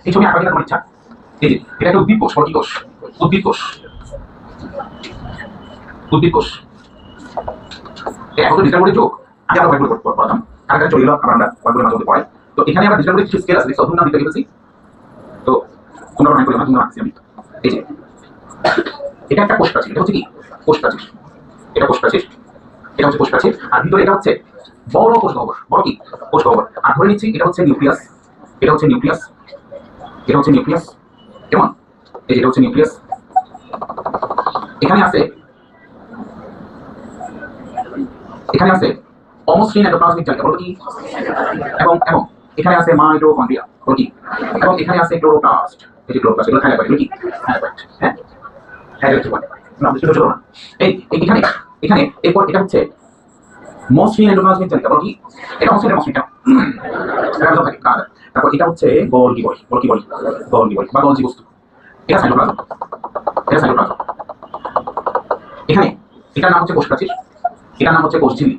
এই ছবি আঁকা তোমার ইচ্ছা। এই যে এটা একটা উদ্ভিদ কোষ, কি কোষ? উদ্ভিদ কোষ। উদ্ভিদ কোষ। এখন তো ডিজিটাল বোর্ডে যোগ আগে আমরা হোয়াইট বোর্ড পড়তাম, কারণ চলে গেলাম আমরা হোয়াইট বোর্ডের মাধ্যমে পড়াই। তো এখানে আমরা ডিজিটাল বোর্ডে কিছু স্কেল আছে, অধুনা দিতে গেছি। তো তোমরা মনে করে তোমরা রাখছি আমি। এই যে এটা একটা কোষ প্রাচীর, এটা হচ্ছে কি কোষ প্রাচীর। এটা কোষ প্রাচীর, এটা হচ্ছে কোষ প্রাচীর। আর ভিতরে এটা হচ্ছে বড় কোষ গহ্বর, বড় কি কোষ গহ্বর। আর ধরে নিচ্ছি এটা হচ্ছে নিউক্লিয়াস, এটা হচ্ছে নিউক্লিয়াস, এটা হচ্ছে নিউক্লিয়াস। কেমন? এই যে এটা হচ্ছে নিউক্লিয়াস। এখানে আছে অমসৃণ এন্ডোপ্লাজমিক জালিকা, বলো কি? এবং এবং এখানে আছে মাইটোকন্ড্রিয়া, বলো কি? এবং এখানে আছে ক্লোরোপ্লাস্ট, এই যে ক্লোরোপ্লাস্ট, এগুলো থাইলাকয়েড, বলো কি? থাইলাকয়েড। হ্যাঁ, থাইলাকয়েড না, ছোট ছোট না। এই এখানে এখানে এরপর এটা হচ্ছে মসৃণ এন্ডোপ্লাজমিক জালিকা, বলো কি? এটা হচ্ছে মসৃণটা। তারপর এটা হচ্ছে Golgi body, Golgi body, Golgi body বা গোলজি বস্তু। এটা সাইটোপ্লাজম, এটা সাইটোপ্লাজম। এখানে এটার নাম হচ্ছে কোষ প্রাচীর, এটার নাম হচ্ছে কোষ ঝিল্লি,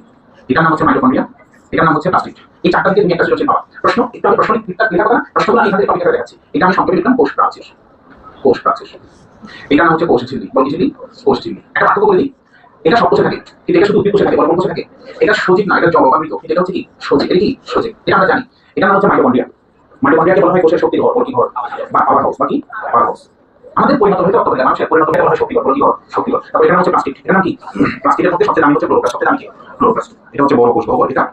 এটার নাম হচ্ছে মাইটোকন্ড্রিয়া, এটার নাম হচ্ছে প্লাস্টিড। এই চারটা দিকে তুমি একটা সৃজনশীল পাবা। প্রশ্ন একটু আমি প্রশ্ন লেখা কথা, প্রশ্নগুলো আমি এখান থেকে টপিকে দেখাচ্ছি। এটা আমি সংক্ষেপে লিখলাম কোষ প্রাচীর, কোষ প্রাচীর। এটার নাম হচ্ছে কোষ ঝিল্লি, বল কি ঝিল্লি? কোষ ঝিল্লি। একটা পার্থক্য করে দিই, এটা সব কোষে থাকে, কিন্তু এটা শুধু উদ্ভিদ কোষে থাকে, বল কোন কোষে থাকে? এটা সজীব না, এটা জড় বা মৃত। এটা হচ্ছে কি সজীব, এটা কি সজীব, এটা আমরা জানি। এটার নাম হচ্ছে মাইটোকন্ড্রিয়া। মাইটোকন্ড্রিয়াকে বলা হয় কোষের শক্তি ঘর, বল কি ঘর? বা পাওয়ার হাউস, বা কি পাওয়ার হাউস। আমাদের পরিণত হইতে অর্থ হয়ে মানুষের পরিণত হতে বলা হয় শক্তিঘর, বল কি ঘর? শক্তিঘর। তারপর এটা হচ্ছে প্লাস্টিক, এটা নাম কি? প্লাস্টিকের মধ্যে সবচেয়ে দামি হচ্ছে ক্লোরোপ্লাস্ট, সবচেয়ে দামি কি? ক্লোরোপ্লাস্ট। এটা হচ্ছে বড় কোষ গহ্বর। এটা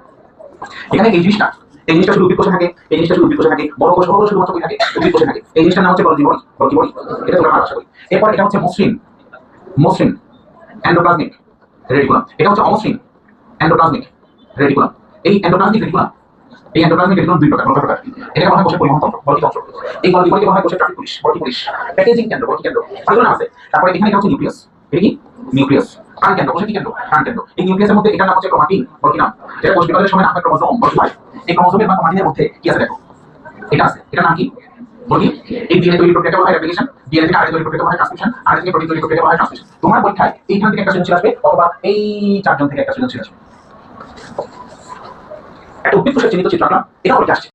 এখানে এই জিনিসটা শুধু উদ্ভিদ কোষে থাকে, এই জিনিসটা শুধু উদ্ভিদ কোষে থাকে, বড় কোষ গহ্বর শুধুমাত্র থাকে উদ্ভিদ কোষে থাকে। এই জিনিসটার নাম হচ্ছে গোলজি বডি, গোলজি বডি। এটা তোমরা আশা করি। এরপর এটা হচ্ছে মসৃণ এন্ডোপ্লাজমিক রেটিকুলাম, এটা হচ্ছে অমসৃণ এন্ডোপ্লাজমিক রেটিকুলাম। এই এন্ডোপ্লাজমিক রেটিকুলাম দুই প্রকার, বড় প্রকার। এটা বলা হয় কোষের পরিবহন তন্ত্র, বল কি তন্ত্র? এই গোলজি বডিকে বলা হয় কোষের ট্রাফিক পুলিশ, বল কি পুলিশ? প্যাকেজিং কেন্দ্র, বল কি কেন্দ্র? এগুলো আছে। তারপরে এখানে এটা হচ্ছে নিউক্লিয়াস, এটা কি নিউক্লিয়াস। প্রাণ কেন্দ্র, কোষের কি কেন্দ্র? প্রাণ কেন্দ্র। এই নিউক্লিয়াসের মধ্যে এটার নাম হচ্ছে ক্রোমাটিন, বল কি নাম? এটা কোষ বিভাজনের সময় আপনার ক্রোমোসোম, বল কি ভাই? এই ক্রোমোসোমের বা ক্রোমাটিনের মধ্যে কি আছে দেখো, এটা আছে, এটার নাম কি? বলি এই ডিএনএ তৈরি প্রক্রিয়াকে বলা হয় রেপ্লিকেশন, ডিএনএ থেকে আরএনএ তৈরি প্রক্রিয়াকে বলা হয় ট্রান্সক্রিপশন, আরএনএ থেকে প্রোটিন তৈরি প্রক্রিয়াকে বলা হয় ট্রান্সলেশন। তোমার পরীক্ষায় এইখান থেকে একটা সৃজনশীল আসবে, অথবা এই চারজন থেকে একটা সৃজনশীল আসবে। একটা উদ্ভিদ কোষের চিহ্নিত চিত্র আঁকলাম, এটা পরীক্ষা আসছে।